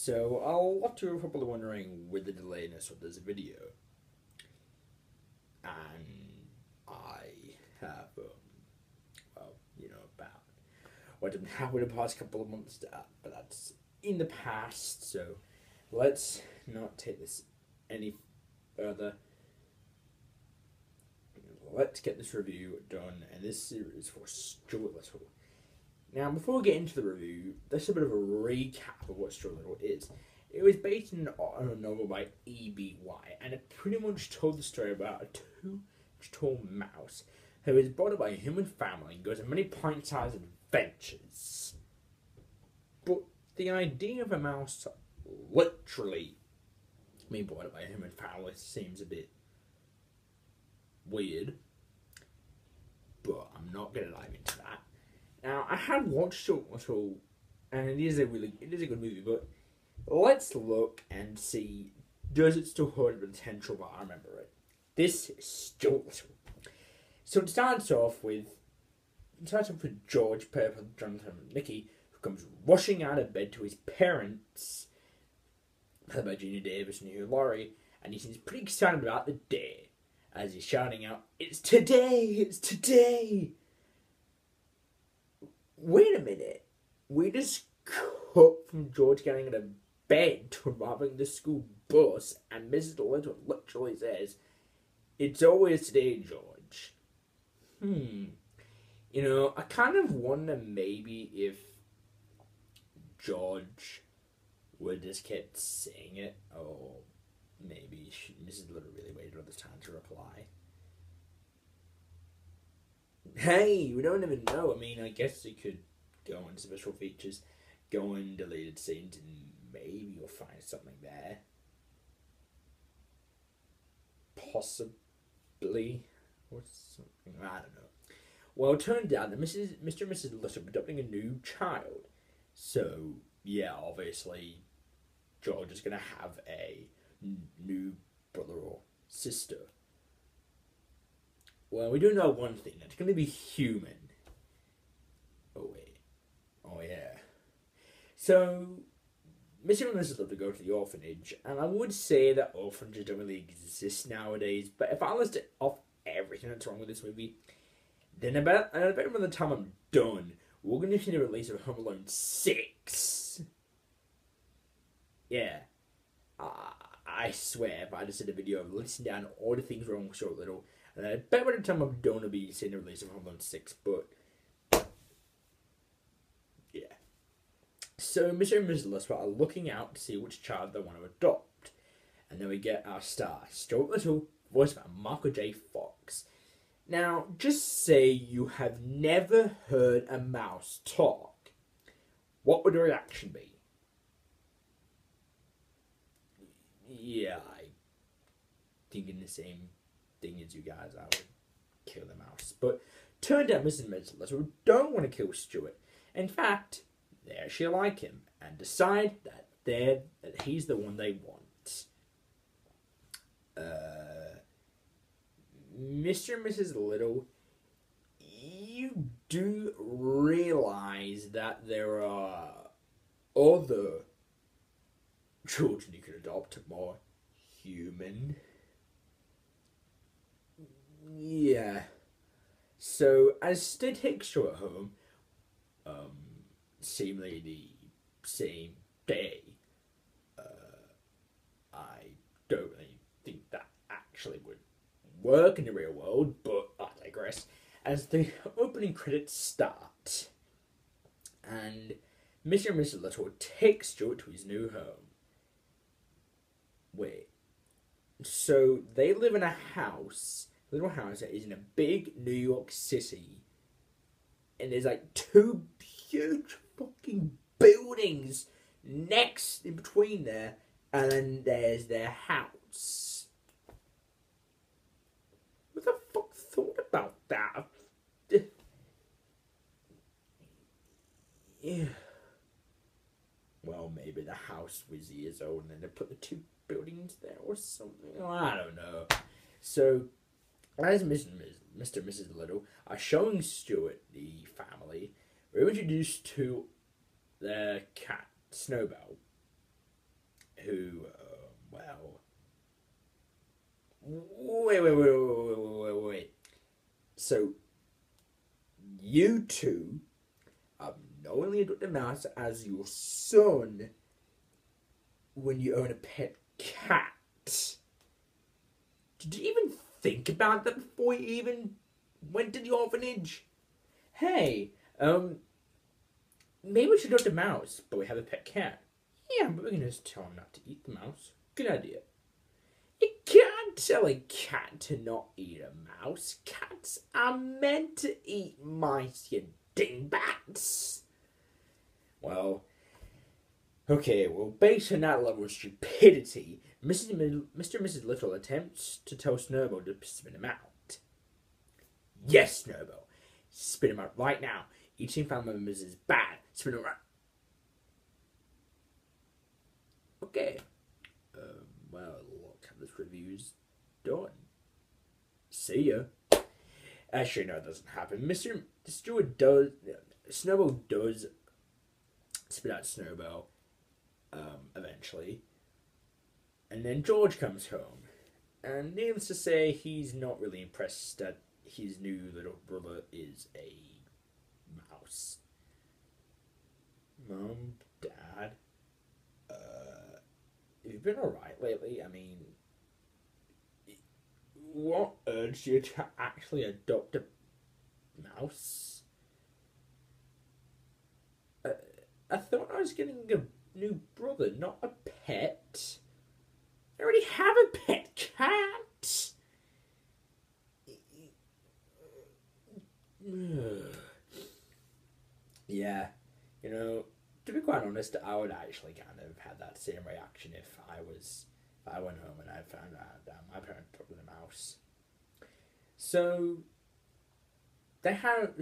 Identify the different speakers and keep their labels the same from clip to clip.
Speaker 1: So, a lot of you are probably wondering with the delayness of this video, and I have, about what didn't happen in the past couple of months, but that's in the past, so let's not take this any further. Let's get this review done, and this series for Stuart Little. Now, before we get into the review, there's a bit of a recap of what Stuart Little is. It was based on a novel by E.B.Y., and it pretty much told the story about a two-inch tall mouse who is brought up by a human family and goes on many pint-sized adventures. But the idea of a mouse literally being brought up by a human family seems a bit weird, but I'm not going to dive into that. Now, I had watched Stuart Little, and it is a good movie, but let's look and see, does it still hold the potential that I remember it? This is Stuart Little. So it starts off with George, played by Jonathan Mickey, who comes rushing out of bed to his parents, played by Gina Davis and Hugh Laurie, and he seems pretty excited about the day, as he's shouting out, "It's today! It's today!" Wait a minute. We just cut from George getting out of bed to arriving the school bus, and Mrs. Little literally says, "It's always today, George." I kind of wonder maybe if George would just kept saying it, or maybe Mrs. Little really waited all this time to reply. Hey, we don't even know. I mean, I guess you could go on special features, go on deleted scenes, and maybe you'll find something there. Possibly. Or something. I don't know. Well, it turned out that Mr. and Mrs. Little were adopting a new child. So, yeah, obviously, George is going to have a new brother or sister. Well, we do know one thing. It's going to be human. Oh, wait. Oh, yeah. So, Mr. and Mrs. Little go to the orphanage, and I would say that orphanages don't really exist nowadays, but if I list off everything that's wrong with this movie, then about by the time I'm done, we're going to see the release of Home Alone 6. Yeah. I swear, if I just did a video of listing down all the things wrong with Stuart Little, and I bet by the time I'm done, I'll be seeing the release of Home Alone 6, but yeah. So, Mr. and Mrs. Little are looking out to see which child they want to adopt. And then we get our star, Stuart Little, voiced by Michael J. Fox. Now, just say you have never heard a mouse talk. What would the reaction be? Yeah, I thinking the same thing as you guys. I would kill the mouse. But turned out Mrs. and Mrs. Little don't want to kill Stuart. In fact, they actually like him and decide that he's the one they want. Mr. and Mrs. Little, you do realize that there are other children you could adopt, more human. Yeah. So, as they take Stuart home, seemingly the same day, I don't really think that actually would work in the real world, but I digress. As the opening credits start, and Mr. and Mrs. Little take Stuart to his new home. Wait. So they live in a house, little house that is in a big New York City, and there's like two huge fucking buildings next in between there, and then there's their house. What the fuck thought about that? Yeah. Well, maybe the house was years old and then they put the two buildings there or something. Oh, I don't know. So, as Mr. and Mrs. Little are showing Stuart the family, we're introduced to their cat, Snowbell. wait. So, you two have knowingly adopted a mouse as your son when you own a pet cat. Did you even think about that before you even went to the orphanage? Hey, maybe we should adopt a mouse, but we have a pet cat. Yeah, but we're gonna just tell him not to eat the mouse. Good idea. You can't tell a cat to not eat a mouse. Cats are meant to eat mice, you dingbats. Well, okay, based on that level of stupidity, Mr. and Mrs. Little attempts to tell Snowball to spit him out. Yes, Snowball. Spit him out right now. Eating family members is bad. Spit him out. Okay. Well, look how this review's done. See ya. Actually, no, it doesn't happen. Mr. Stuart does... Snowball does spit out Snowball, eventually. And then George comes home. And needless to say, he's not really impressed that his new little brother is a mouse. Mom, Dad, have you been alright lately? I mean, what urged you to actually adopt a mouse? I thought I was getting a new brother, not a pet. I already have a pet cat. Yeah, you know, to be quite honest, I would actually kind of have that same reaction if I went home and I found out that my parents took the mouse. So they have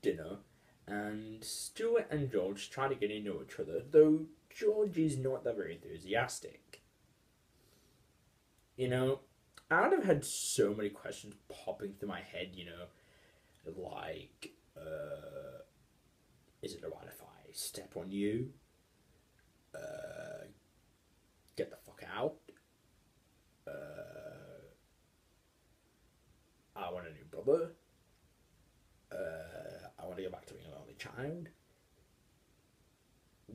Speaker 1: dinner, and Stuart and George try to get into each other, though George is not that very enthusiastic. You know, I would have had so many questions popping through my head, you know, like, is it alright if I step on you? Get the fuck out. I want a new brother. I want to go back to being an only child.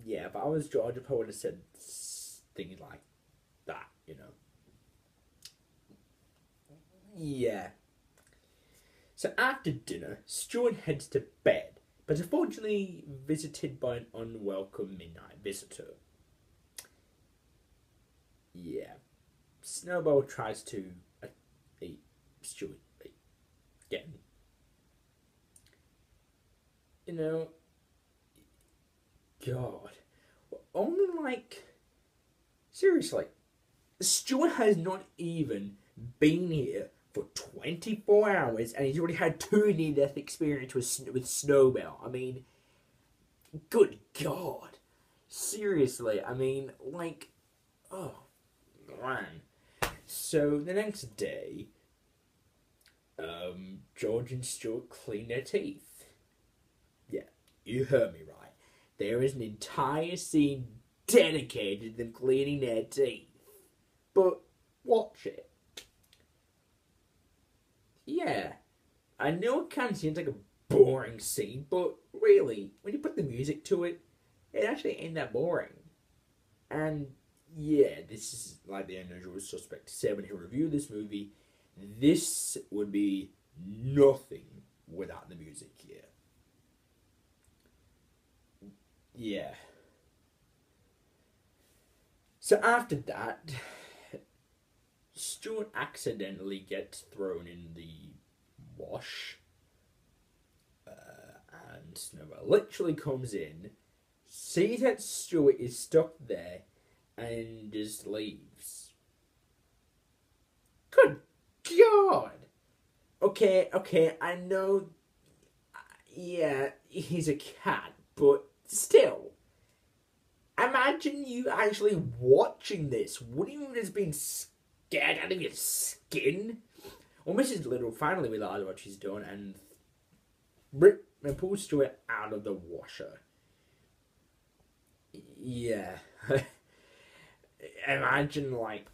Speaker 1: Yeah, if I was George, I probably would have said things like that, you know. Yeah. So after dinner, Stuart heads to bed, but is unfortunately visited by an unwelcome midnight visitor. Yeah. Snowball tries to eat Stuart again. You know, God, only like, seriously, Stuart has not even been here for 24 hours and he's already had 2 near-death experiences with Snowball. I mean, good God. Seriously, I mean, like, oh, man. So, the next day, George and Stuart clean their teeth. Yeah, you heard me right. There is an entire scene dedicated to them cleaning their teeth. But, watch it. Yeah, I know it kind of seems like a boring scene, but really, when you put the music to it, it actually ain't that boring. And yeah, this is like the unusual suspect said when he reviewed this movie. This would be nothing without the music here. Yeah. So after that, Stuart accidentally gets thrown in the wash. And Snowball literally comes in, sees that Stuart is stuck there, and just leaves. Good God! Okay, I know, yeah, he's a cat, but still. Imagine you actually watching this. Wouldn't you have just been scared out of your skin? Well, Mrs. Little finally realizes what she's done and pulls Stuart out of the washer. Yeah. Imagine, like,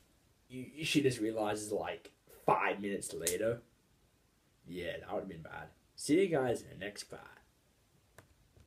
Speaker 1: she just realizes, like, 5 minutes later. Yeah, that would have been bad. See you guys in the next part.